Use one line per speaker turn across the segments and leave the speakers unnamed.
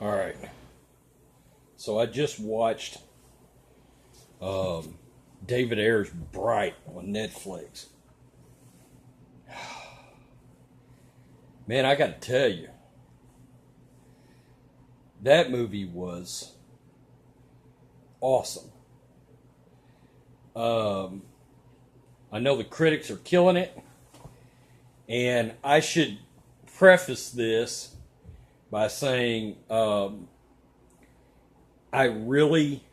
All right. So I just watched David Ayers' Bright on Netflix. Man, I got to tell you, that movie was awesome. Um, I know the critics are killing it, and I should preface this by saying I really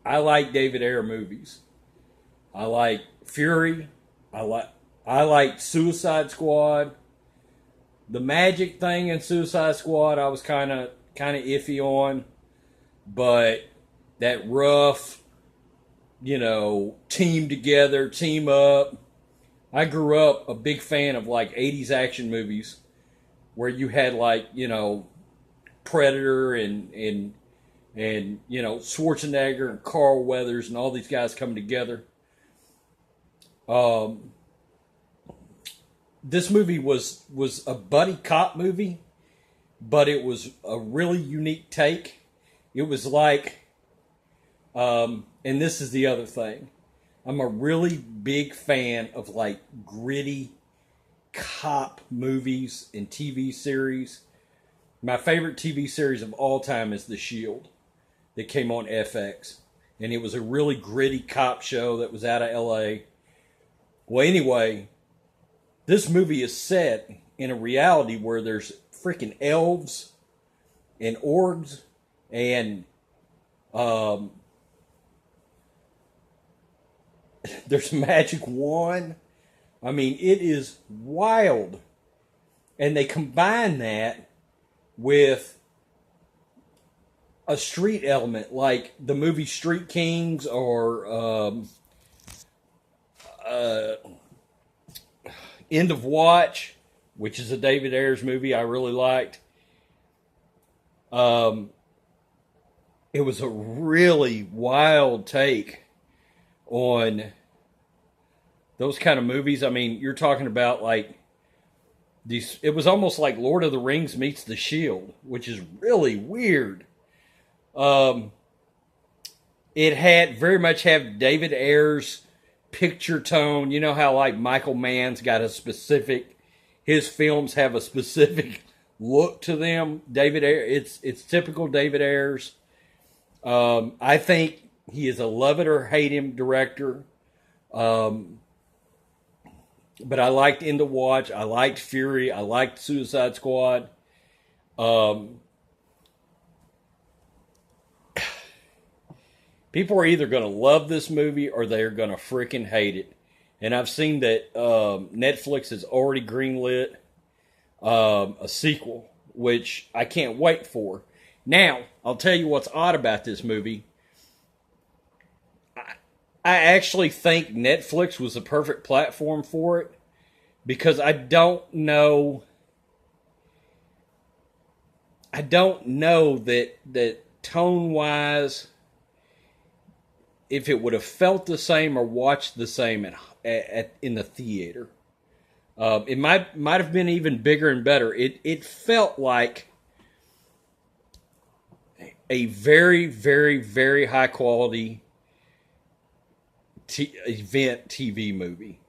I like David Ayer movies. I like Fury. I like I like Suicide Squad. The magic thing in Suicide Squad I was kind of iffy on, but that rough, team together, team up. I grew up a big fan of like 80s action movies where you had like, Predator and Schwarzenegger and Carl Weathers and all these guys coming together. Um, this movie was a buddy cop movie, but it was a really unique take. It was like, and this is the other thing. I'm a really big fan of like gritty cop movies and TV series. My favorite TV series of all time is The Shield that came on FX. And it was a really gritty cop show that was out of LA. Well, anyway, this movie is set in a reality where there's freaking elves and orcs and um, there's a magic wand. I mean, it is wild. And they combine that with a street element like the movie Street Kings or uh, End of Watch, which is a David Ayers movie I really liked. Um, it was a really wild take on those kind of movies. I mean, you're talking about like these. It was almost like Lord of the Rings meets The Shield, which is really weird. Um, it had very much have David Ayers picture tone. You know how like Michael Mann's got a specific, his films have a specific look to them. David Ayers, it's typical David Ayers. I think he is a love it or hate him director. Um, but I liked End of Watch. I liked Fury. I liked Suicide Squad. Um, People are either going to love this movie or they're going to freaking hate it. And I've seen that Netflix has already greenlit a sequel, which I can't wait for. Now, I'll tell you what's odd about this movie. I actually think Netflix was the perfect platform for it because I don't know that tone wise if it would have felt the same or watched the same in the theater. It might have been even bigger and better. It felt like a very very very high quality event TV movie,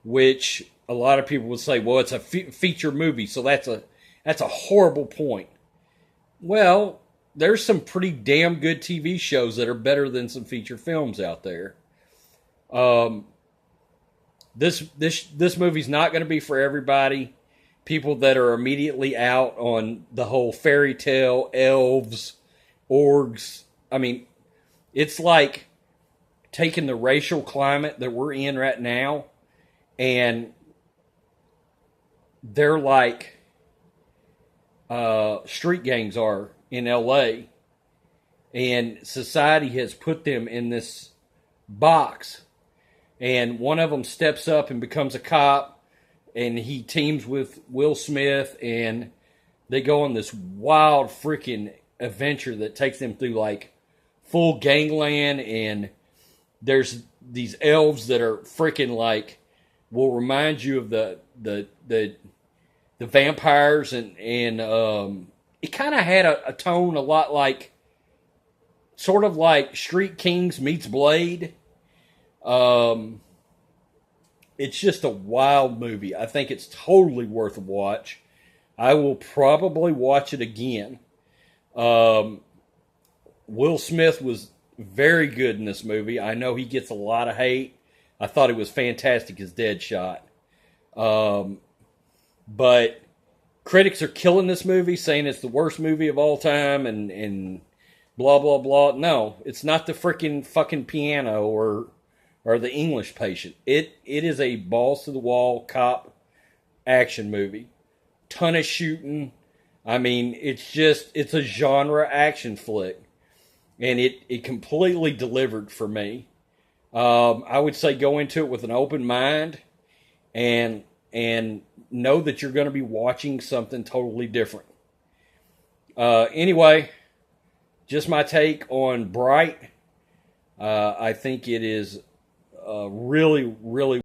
which a lot of people would say, well, it's a feature movie, so that's a horrible point. Well, there's some pretty damn good TV shows that are better than some feature films out there. Um, this movie's not going to be for everybody. People that are immediately out on the whole fairy tale, elves, orgs. I mean, it's like taking the racial climate that we're in right now, and they're like street gangs are in LA, and society has put them in this box, and one of them steps up and becomes a cop, and he teams with Will Smith, and they go on this wild freaking adventure that takes them through like full gangland, and there's these elves that are freaking like will remind you of the vampires and it kind of had a tone a lot like, sort of like Street Kings meets Blade. Um, it's just a wild movie. I think it's totally worth a watch. I will probably watch it again. Um, Will Smith was very good in this movie. I know he gets a lot of hate. I thought it was fantastic as Deadshot. Um, but critics are killing this movie, saying it's the worst movie of all time, and blah blah blah. No, it's not the freaking fucking piano or the English Patient. It is a balls to the wall cop action movie. Ton of shooting. I mean, it's a genre action flick, and it completely delivered for me. I would say go into it with an open mind, and know that you're going to be watching something totally different. Anyway, just my take on Bright. I think it is really, really